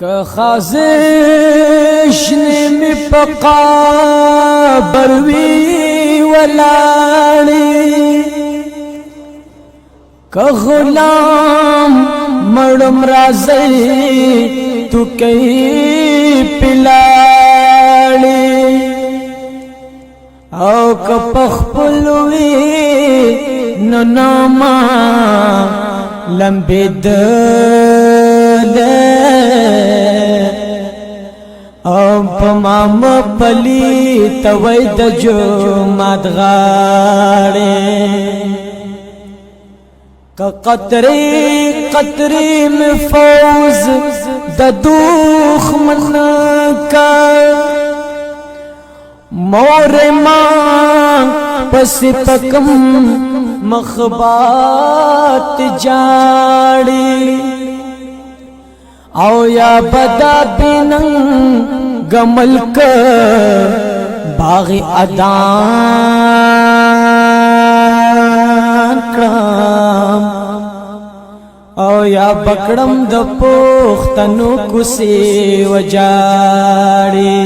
که خازش نمی پا بروی ولاړی که غلام مړم راځي تو کئی پلاړی او که پخپلوی نو ناما لمبید او پمام پلی توی د جمعت غاړي که قطری قطری میں فوز د دښمن کا مور ما پس پکم مخبات جاړي او یا بدا بینن گمل کا باغ ادان کرام او یا بکڑم د پوختنو کسی وجاړي